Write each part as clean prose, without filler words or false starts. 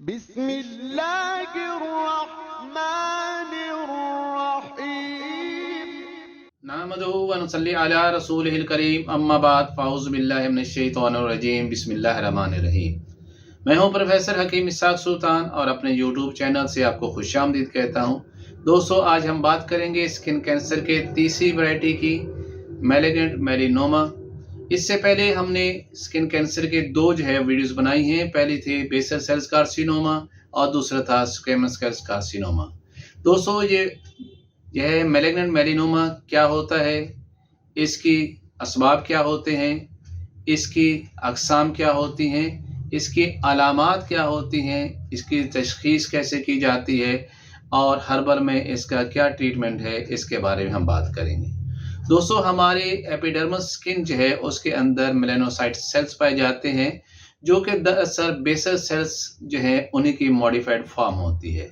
बिस्मिल्लाहिर्रहमानिर्रहीम। नहमदुहु व नुसल्ली अला रसूलिहिल करीम अम्मा बाद फ़ाऊज़ु बिल्लाहि मिनश शैतानिर रजीम बिस्मिल्लाहिर रहमानिर रहीम। मैं हूं प्रोफेसर हकीम इसाक सुल्तान और अपने यूट्यूब चैनल से आपको खुशामदीद कहता हूं। दोस्तों, आज हम बात करेंगे स्किन कैंसर के तीसरी वैरायटी की, मैलिग्नेंट मेलानोमा। इससे पहले हमने स्किन कैंसर के दो वीडियोस बनाई हैं। पहली थी बेसल सेल्स कार्सिनोमा और दूसरा था स्क्वेमस सेल्स कार्सिनोमा। दोस्तों, यह मैलिग्नेंट मेलानोमा क्या होता है, इसकी असबाब क्या होते हैं, इसकी अक़साम क्या होती हैं, इसकी अलामात क्या होती हैं, इसकी तशख़ीस कैसे की जाती है और हर्बल में इसका क्या ट्रीटमेंट है, इसके बारे में हम बात करेंगे। दोस्तों, हमारे एपिडर्मस स्किन उसके अंदर मेलानोसाइट सेल्स पाए जाते हैं, जो कि दरअसल बेसल सेल्स उन्हीं की मॉडिफाइड फॉर्म होती है।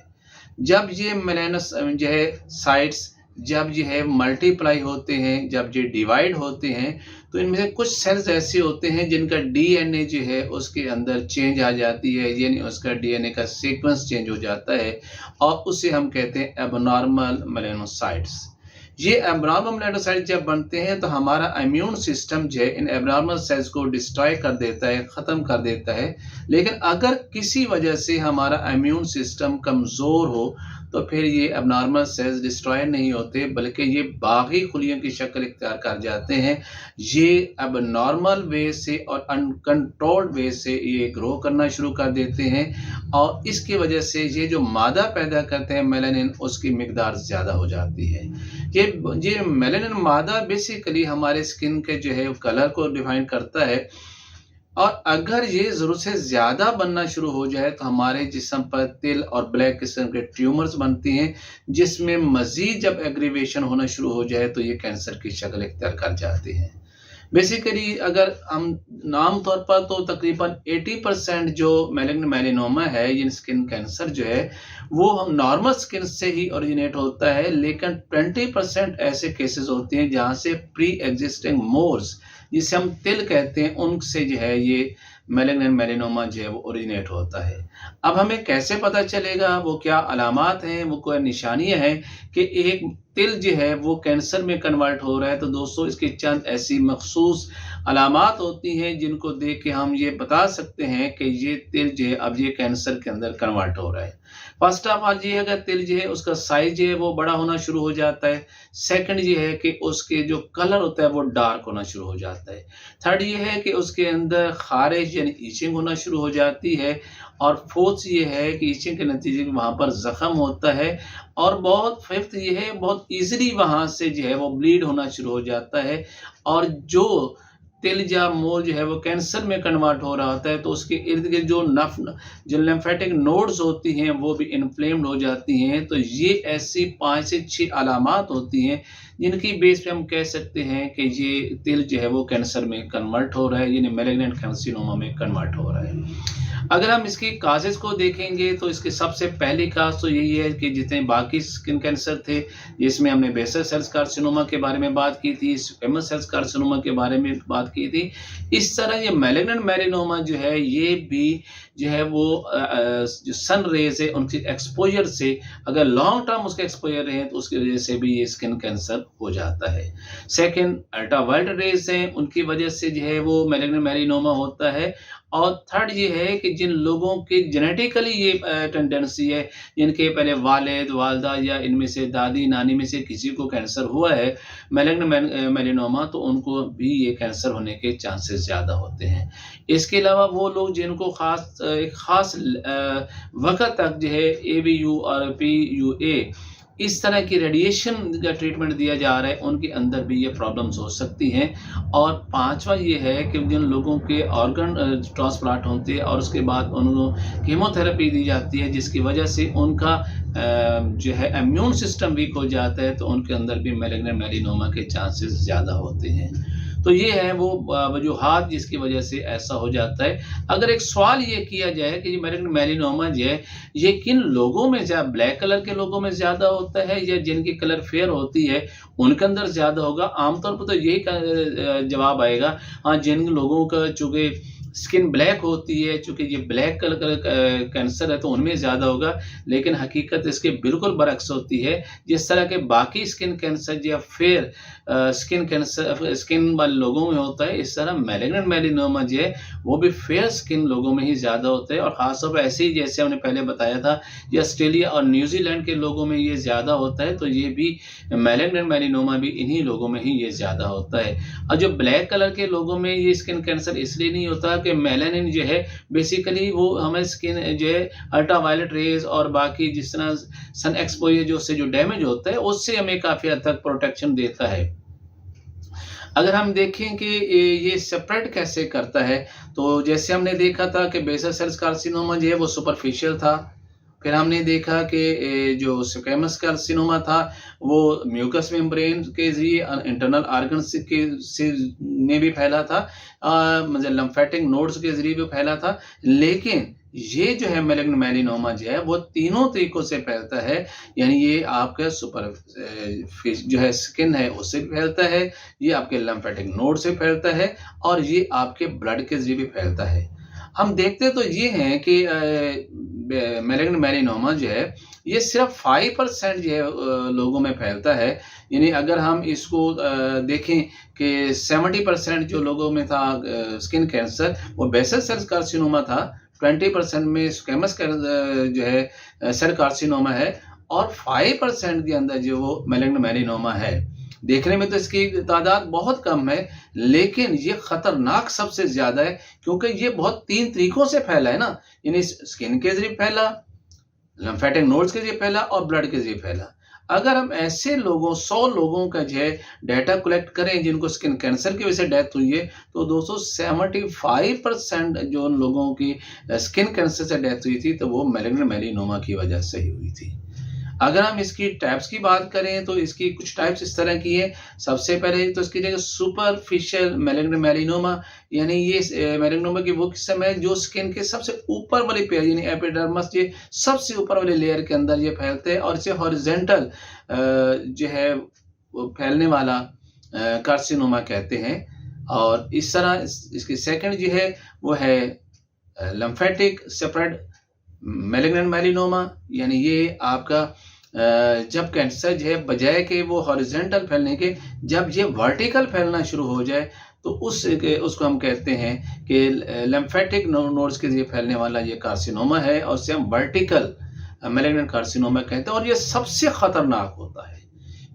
जब ये मेलानोसाइट्स जब मल्टीप्लाई होते हैं, जब ये डिवाइड होते हैं, तो इनमें से कुछ सेल्स ऐसे होते हैं जिनका डीएनए उसके अंदर चेंज आ जाती है, यानी उसका डीएनए का सीक्वेंस चेंज हो जाता है और उसे हम कहते हैं एबनॉर्मल मेलानोसाइट्स। ये एबनॉर्मल मेलानोसाइट्स जब बनते हैं तो हमारा immune system in abnormal cells को डिस्ट्रॉय कर देता है, ख़त्म कर देता है। लेकिन अगर किसी वजह से हमारा इम्यून सिस्टम कमज़ोर हो तो फिर ये एबनॉर्मल सेल्स डिस्ट्रॉय नहीं होते, बल्कि ये बागी खुलियों की शक्ल इख्तियार कर जाते हैं। ये एबनॉर्मल वे से और अनकंट्रोल्ड वे से ये ग्रो करना शुरू कर देते हैं और इसकी वजह से ये जो मादा पैदा करते हैं मेलानिन, उसकी मिकदार ज़्यादा हो जाती है। ये मेलानिन मादा बेसिकली हमारे स्किन के कलर को डिफाइन करता है और अगर ये ज़रूरत से ज़्यादा बनना शुरू हो जाए तो हमारे जिस्म पर तिल और ब्लैक किस्म के ट्यूमर्स बनती हैं, जिसमें मज़ीद जब एग्रीवेशन होना शुरू हो जाए तो ये कैंसर की शक्ल इख्तियार कर जाती हैं। बेसिकली अगर हम आम तौर पर तो तकरीबन 80% जो मैलिग्नेंट मेलानोमा है, ये स्किन कैंसर वो हम नॉर्मल स्किन से ही ओरिजिनेट होता है, लेकिन 20% ऐसे केसेस होते हैं जहाँ से प्री एग्जिस्टिंग मोर्स, जिसे हम तिल कहते हैं, उनसे ये मैलिग्नेंट मेलानोमा वो ओरिजिनेट होता है। अब हमें कैसे पता चलेगा, वो क्या अलामात हैं, वो कोई निशानियां हैं कि एक तिल वो कैंसर में कन्वर्ट हो रहा है। तो दोस्तों, इसकी चंद ऐसी मखसूस अलामात होती हैं जिनको देख के हम ये बता सकते हैं कि ये तिल अब ये कैंसर के अंदर कन्वर्ट हो रहा है। फर्स्ट ऑफ ऑल ये अगर तिल उसका साइज वो बड़ा होना शुरू हो जाता है। सेकंड ये है कि उसके जो कलर होता है वो डार्क होना शुरू हो जाता है। थर्ड ये है कि उसके अंदर खारिश यानी ईचिंग होना शुरू हो जाती है। और फोर्थ ये है कि ईचिंग के नतीजे में वहाँ पर ज़ख्म होता है। और फिफ्थ ये है, बहुत ईजिली वहाँ से वो ब्लीड होना शुरू हो जाता है। और जो तिल या मोल वो कैंसर में कन्वर्ट हो रहा होता है तो उसके इर्द गिर्द जो लिम्फेटिक नोड्स होती हैं वो भी इन्फ्लेम्ड हो जाती हैं। तो ये ऐसी 5 से 6 अलामात होती हैं जिनकी बेस पे हम कह सकते हैं कि ये तिल वो कैंसर में कन्वर्ट हो रहा है, यानी मैलिग्नेंट कार्सिनोमा में कन्वर्ट हो रहा है। अगर हम इसकी काजेज़ को देखेंगे तो इसकी सबसे पहली काज तो यही है कि जितने बाकी स्किन कैंसर थे, जिसमें हमने बेसल सेल्स कार्सिनोमा के बारे में बात की थी, स्क्वेमस सेल्स कार्सिनोमा के बारे में बात की थी, इस तरह ये मैलिग्नेंट मेलानोमा ये भी वो जो सन रेज है उनकी एक्सपोजर से, अगर लॉन्ग टर्म उसके एक्सपोजर रहे तो उसकी वजह से भी ये स्किन कैंसर हो जाता है। सेकंड, अल्ट्रावायलेट रेज हैं, उनकी वजह से वो मैलिग्नेंट मेलानोमा होता है। और थर्ड ये है कि जिन लोगों की जेनेटिकली ये टेंडेंसी है, जिनके पहले वालिद वालदा या इनमें से दादी नानी में से किसी को कैंसर हुआ है मैलिग्नेंट मेलानोमा, तो उनको भी ये कैंसर होने के चांसेस ज़्यादा होते हैं। इसके अलावा वो लोग जिनको एक ख़ास वक़्त तक ABU और PUA इस तरह की रेडिएशन का ट्रीटमेंट दिया जा रहा है, उनके अंदर भी ये प्रॉब्लम्स हो सकती हैं। और पांचवा ये है कि जिन लोगों के ऑर्गन ट्रांसप्लांट होते हैं और उसके बाद उनको कीमोथेरेपी दी जाती है, जिसकी वजह से उनका इम्यून सिस्टम वीक हो जाता है, तो उनके अंदर भी मैलिग्नेंट मेलानोमा के चांसेस ज़्यादा होते हैं। तो ये है वो वजूहात जिसकी वजह से ऐसा हो जाता है। अगर एक सवाल ये किया जाए कि मैलिग्नेंट मेलानोमा ये किन लोगों में ज़्यादा, ब्लैक कलर के लोगों में ज़्यादा होता है या जिनकी कलर फेयर होती है उनके अंदर ज़्यादा होगा, आमतौर पर तो यही जवाब आएगा। हाँ, जिन लोगों का चूँकि स्किन ब्लैक होती है, चूँकि ये ब्लैक कलर का कैंसर है तो उनमें ज़्यादा होगा, लेकिन हकीकत इसके बिल्कुल बरअक्स होती है। जिस तरह के बाकी स्किन कैंसर या फेयर स्किन वाले लोगों में होता है, इस तरह मैलिग्नेंट मेलानोमा जो है वो भी फेयर स्किन लोगों में ही ज़्यादा होता है। और ख़ास तौर पे ऐसे ही जैसे हमने पहले बताया था, ये ऑस्ट्रेलिया और न्यूज़ीलैंड के लोगों में ये ज़्यादा होता है, तो ये भी मैलिग्नेंट मेलानोमा भी इन्हीं लोगों में ही ये ज़्यादा होता है। और जो ब्लैक कलर के लोगों में ये स्किन कैंसर इसलिए नहीं होता कि मेलानिन जो है बेसिकली वो हमारी स्किन जो है अल्ट्रावायलेट रेज़ और बाकी जिस तरह सन एक्सपोज़र जो उससे जो डैमेज होता है, उससे हमें काफ़ी हद तक प्रोटेक्शन देता है। अगर हम देखें कि ये सेपरेट कैसे करता है, तो जैसे हमने देखा था कि बेसल सेल कार्सिनोमा जो है वो सुपरफिशियल था। फिर हमने देखा कि जो स्क्वैमस कार्सिनोमा था वो म्यूकस मेम्ब्रेन के ज़रिए इंटरनल ऑर्गन्स से में भी फैला था, मतलब लिम्फेटिक नोड्स के ज़रिए भी फैला था। लेकिन ये जो है मैलिग्नेंट मेलानोमा जो है वो तीनों तरीकों से फैलता है, यानी ये आपका जो है स्किन है उससे भी फैलता है, ये आपके लिम्फेटिक नोड से फैलता है और ये आपके ब्लड के ज़रिए भी फैलता है। हम देखते तो ये हैं कि मैलिग्नेंट मेलानोमा जो है ये सिर्फ 5% जो है लोगों में फैलता है। यानी अगर हम इसको देखें कि 70% जो लोगों में था स्किन कैंसर वो बेसल सेल कार्सिनोमा था, 20% में स्क्वैमस जो है सेल कार्सिनोमा है और 5% के अंदर जो वो मैलिग्नेंट मेलानोमा है। देखने में तो इसकी तादाद बहुत कम है, लेकिन ये खतरनाक सबसे ज़्यादा है क्योंकि ये बहुत 3 तरीकों से फैला है ना, यानी स्किन के ज़रिए फैला, लिम्फेटिक नोड्स के ज़रिए फैला और ब्लड के ज़रिए फैला। अगर हम ऐसे लोगों 100 लोगों का जो है डाटा कलेक्ट करें जिनको स्किन कैंसर की वजह से डेथ हुई है, तो दोस्तों 75% जो उन लोगों की स्किन कैंसर से डेथ हुई थी तो वो मैलिग्नेंट मेलानोमा की वजह से ही हुई थी। अगर हम इसकी टाइप्स की बात करें तो इसकी कुछ टाइप्स इस तरह की है। सबसे पहले तो इसकी जगह सुपरफिशियल मैलिग्नेंट मेलानोमा, यानी ये मेलानोमा की वो किस्म है जो स्किन के सबसे ऊपर वाले पेयर यानी एपिडर्मिस के सबसे ऊपर वाले लेयर के अंदर ये फैलते हैं और इसे हॉरिजॉन्टल जो है वो फैलने वाला कार्सिनोमा कहते हैं। और इस तरह इसकी सेकंड जो है वो है लिम्फेटिक सेपरेट मैलिग्नेंट मेलानोमा, यानी ये आपका जब कैंसर जो है बजाय कि वो हॉरिजॉन्टल फैलने के जब ये वर्टिकल फैलना शुरू हो जाए तो उसको हम कहते हैं कि लिम्फेटिक नोड्स के ज़रिए फैलने वाला ये कार्सिनोमा है और उसे हम वर्टिकल मैलिग्नेंट कार्सिनोमा कहते हैं। और ये सबसे खतरनाक होता है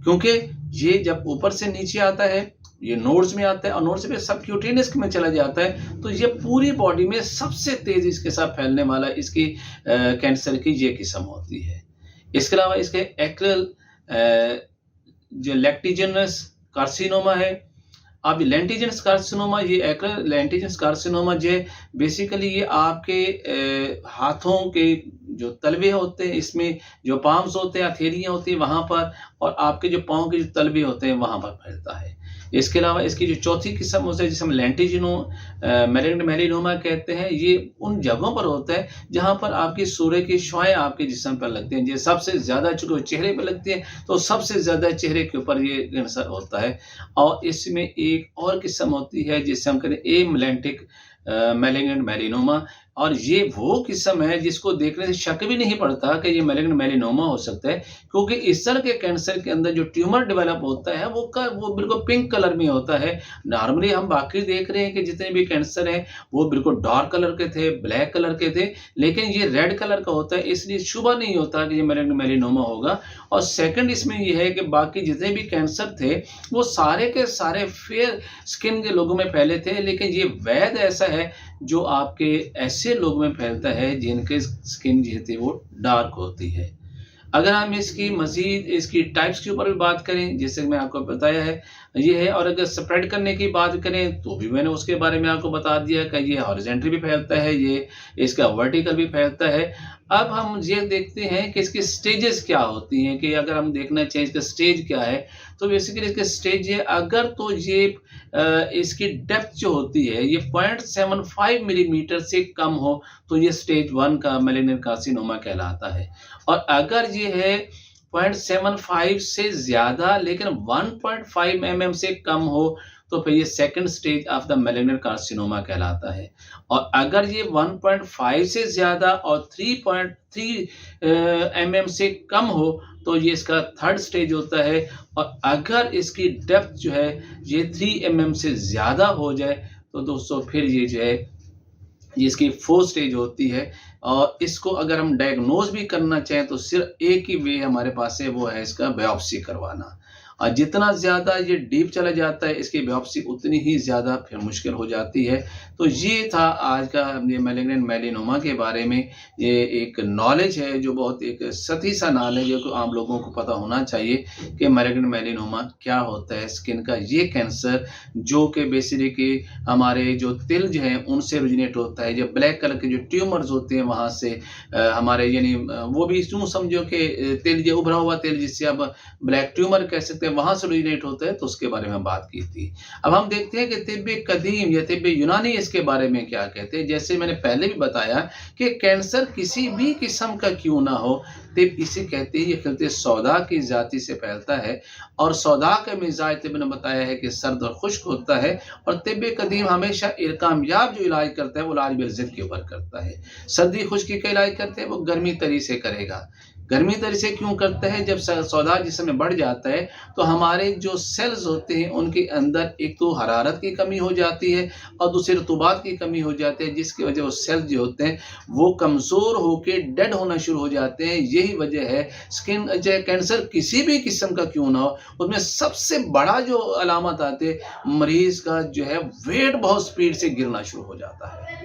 क्योंकि ये जब ऊपर से नीचे आता है, ये नोड्स में आता है और नोड्स में सबक्यूटेनियस में चला जाता है, तो ये पूरी बॉडी में सबसे तेज इसके साथ फैलने वाला इसकी कैंसर की ये किस्म होती है। इसके अलावा इसके एक्रल जो लैक्टिजिनस कार्सिनोमा है। अब लेंटिजेंस कार्सिनोमा, ये एक्रल लेंटिजेंस कार्सिनोमा जो है बेसिकली ये आपके हाथों के जो तलवे होते हैं, इसमें जो पाम्स होते हैं, हथेलियाँ होती हैं वहाँ पर, और आपके जो पाँव के जो तलवे होते हैं वहाँ पर फैलता है। इसके अलावा इसकी जो चौथी किस्म होती है जिसे हम लेंटिजिनो मैलिग्नेंट मेलानोमा कहते हैं, ये उन जगहों पर होता है जहाँ पर आपकी सूर्य की शुआएं आपके जिस्म पर लगती हैं। ये सबसे ज़्यादा चूँकि चेहरे पर लगती है तो सबसे ज़्यादा चेहरे के ऊपर ये कैंसर होता है। और इसमें एक और किस्म होती है जिसे हम कहते हैं एमलेंटिक मैलिग्नेंट मेलानोमा, और ये वो किस्म है जिसको देखने से शक भी नहीं पड़ता कि ये मैलिग्नेंट मेलानोमा हो सकता है, क्योंकि इस तरह के कैंसर के अंदर जो ट्यूमर डेवलप होता है वो बिल्कुल पिंक कलर में होता है। नॉर्मली हम बाकी देख रहे हैं कि जितने भी कैंसर हैं वो बिल्कुल डार्क कलर के थे, ब्लैक कलर के थे, लेकिन ये रेड कलर का होता है, इसलिए शुबा नहीं होता कि ये मैलिग्नेंट मेलानोमा होगा। और सेकंड इसमें ये है कि बाकी जितने भी कैंसर थे वो सारे के सारे फेयर स्किन के लोगों में फैले थे, लेकिन ये वैद ऐसा है जो आपके ऐसे लोगों में फैलता है जिनके स्किन जो होती है वो डार्क होती है। अगर हम इसकी मज़ीद इसकी टाइप्स के ऊपर भी बात करें, जैसे मैं आपको बताया है ये है, और अगर स्प्रेड करने की बात करें तो भी मैंने उसके बारे में आपको बता दिया कि ये हॉरिजॉन्टल भी फैलता है, ये इसका वर्टिकल भी फैलता है। अब हम ये देखते हैं कि इसकी स्टेजेस क्या होती हैं, कि अगर हम देखना चाहें इसका स्टेज क्या है, तो बेसिकली इसके स्टेज है, अगर तो ये इसकी डेप्थ जो होती है ये 0.75 मिलीमीटर से कम हो तो ये स्टेज 1 का मैलिग्नेंट कार्सिनोमा कहलाता है। और अगर ये है 0.75 से ज़्यादा लेकिन 1.5 mm से कम हो तो फिर ये second stage of the malignant carcinoma कहलाता है। और अगर ये 1.5 से ज़्यादा और 3.3 mm से कम हो तो ये इसका थर्ड स्टेज होता है। और अगर इसकी डेप्थ जो है ये 3 mm से ज़्यादा हो जाए तो दोस्तों फिर ये जो है ये इसकी फोर्थ स्टेज होती है। और इसको अगर हम डायग्नोज भी करना चाहें तो सिर्फ एक ही वे हमारे पास है, वो है इसका बायोप्सी करवाना। और जितना ज़्यादा ये डीप चला जाता है इसकी बायोप्सी उतनी ही ज़्यादा फिर मुश्किल हो जाती है। तो ये था आज का ये मैलिग्नेंट मेलानोमा के बारे में। ये एक नॉलेज है जो बहुत एक सही सा नॉलेज है, आम लोगों को पता होना चाहिए कि मैलिग्नेंट मेलानोमा क्या होता है। स्किन का ये कैंसर जो कि बेसिकली कि हमारे जो तिल जो हैं उनसे ओरिजिनेट होता है। जो ब्लैक कलर के जो ट्यूमर्स होते हैं वहाँ से हमारे यानी वो भी यूँ समझो कि तिल जो उभरा हुआ तिल जिससे आप ब्लैक ट्यूमर कह सकते हैं वहां से ओरिजिनेट होता है। तो उसके बारे में हम बात की थी। अब हम देखते हैं कि तिब्बे कदीम या तिब्बे यूनानी इसके बारे में क्या कहते हैं। जैसे मैंने पहले भी बताया कि कैंसर किसी भी किस्म का क्यों ना हो, तिब इसे कहते हैं ये खिलते सौदा की जाति से फैलता है। और सौदा का मिजाज तिब ने बताया है कि सर्द और खुश्क होता है। और तिब्बे कदीम हमेशा कामयाब जो इलाज करता है वो इलाज बिल के ऊपर करता है। सर्दी खुश्की का इलाज करते हैं वो गर्मी तरी से करेगा। गर्मी तरी से क्यों करते हैं? जब सौदा जिस्म में बढ़ जाता है तो हमारे जो सेल्स होते हैं उनके अंदर एक तो हरारत की कमी हो जाती है और दूसरी रतूबात की कमी हो जाती है, जिसकी वजह वो सेल्स जो होते हैं वो कमज़ोर होकर डेड होना शुरू हो जाते हैं। यही वजह है स्किन चाहे कैंसर किसी भी किस्म का क्यों ना हो उसमें सबसे बड़ा जो अलामत आते हैं मरीज़ का जो है वेट बहुत स्पीड से गिरना शुरू हो जाता है।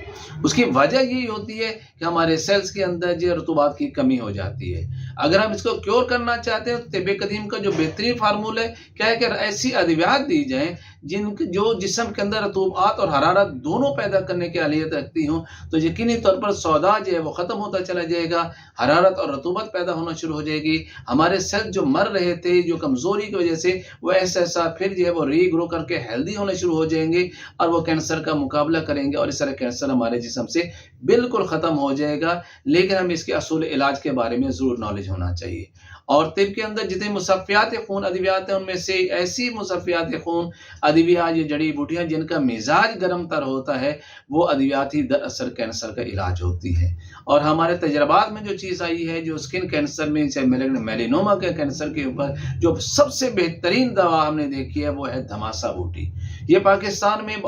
उसकी वजह यही होती है कि हमारे सेल्स के अंदर जो रतूबात की कमी हो जाती है। अगर हम इसको क्योर करना चाहते हैं तो तिब्बे कदीम का जो बेहतरीन फार्मूला है क्या है कि ऐसी अद्वियात दी जाएं जो जिस्म के अंदर रतूबात और हरारत दोनों पैदा करने की अहलियत रखती हों, तो यकीनी तौर पर सौदा जो है वो ख़त्म होता चला जाएगा, हरारत और रतूबत पैदा होना शुरू हो जाएगी। हमारे सेल जो मर रहे थे जो कमज़ोरी की वजह से वो ऐसा फिर जो है वो रीग्रो करके हेल्दी होने शुरू हो जाएंगे और वो कैंसर का मुकाबला करेंगे और इस तरह कैंसर हमारे जिस्म से बिल्कुल ख़त्म हो जाएगा। लेकिन हमें इसके असूल इलाज के बारे में ज़रूर नॉलेज होना चाहिए। और तिब के अंदर जितने मुसफ़ियात खून अद्वियात हैं उनमें से ऐसी मुसफ़ियात खून अद्वियात ये जड़ी बूटियाँ जिनका मिजाज गर्म तर होता है वो अद्वियात ही दरअसल कैंसर का इलाज होती है। और हमारे तजर्बात में जो चीज़ आई है जो स्किन कैंसर में चाहे मैलिग्नेंट मेलानोमा के कैंसर के ऊपर जो सबसे बेहतरीन दवा हमने देखी है वो है धमासा बूटी। ये पाकिस्तान में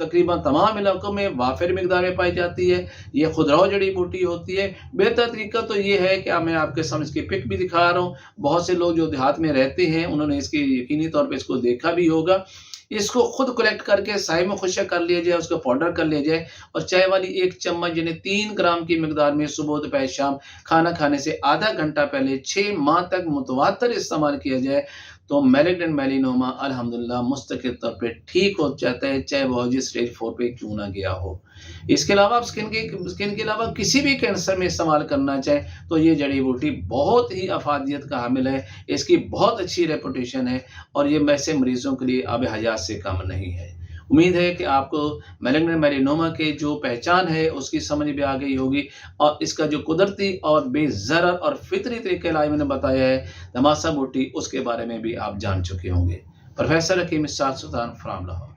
तकरीबन तमाम इलाकों में वाफिर मिकदार में पाई जाती है। ये खुदराव जड़ी बूटी होती है। बेहतर तरीका तो ये है कि मैं आपके सामने इसकी पिक भी दिखा रहा हूँ। बहुत से लोग जो देहात में रहते हैं उन्होंने इसकी यकीनी तौर पे इसको देखा भी होगा। इसको खुद कलेक्ट करके साय में खुश्क कर लिया जाए, उसको पाउडर कर लिया जाए और चाय वाली 1 चम्मच यानी 3 ग्राम की मिकदार में सुबह दोपहर शाम खाना खाने से आधा घंटा पहले 6 माह तक मुतवातर इस्तेमाल किया जाए तो मैलिग्नेंट मेलानोमा अल्हम्दुलिल्लाह मुस्तकिल तौर पे ठीक हो जाता है, चाहे वो स्टेज 4 पे क्यों ना गया हो। इसके अलावा आप स्किन के अलावा किसी भी कैंसर में इस्तेमाल करना चाहें तो ये जड़ी बूटी बहुत ही अफादियत का हामिल है। इसकी बहुत अच्छी रेपुटेशन है और ये वैसे मरीजों के लिए आब हयात से कम नहीं है। उम्मीद है कि आपको मैलिग्नेंट मेलानोमा के जो पहचान है उसकी समझ भी आ गई होगी और इसका जो कुदरती और बेज़रर और फितरी तरीके इलाज मैंने बताया है धमासा बूटी उसके बारे में भी आप जान चुके होंगे। Professor Hakim Ishaq Sultan from Lahore.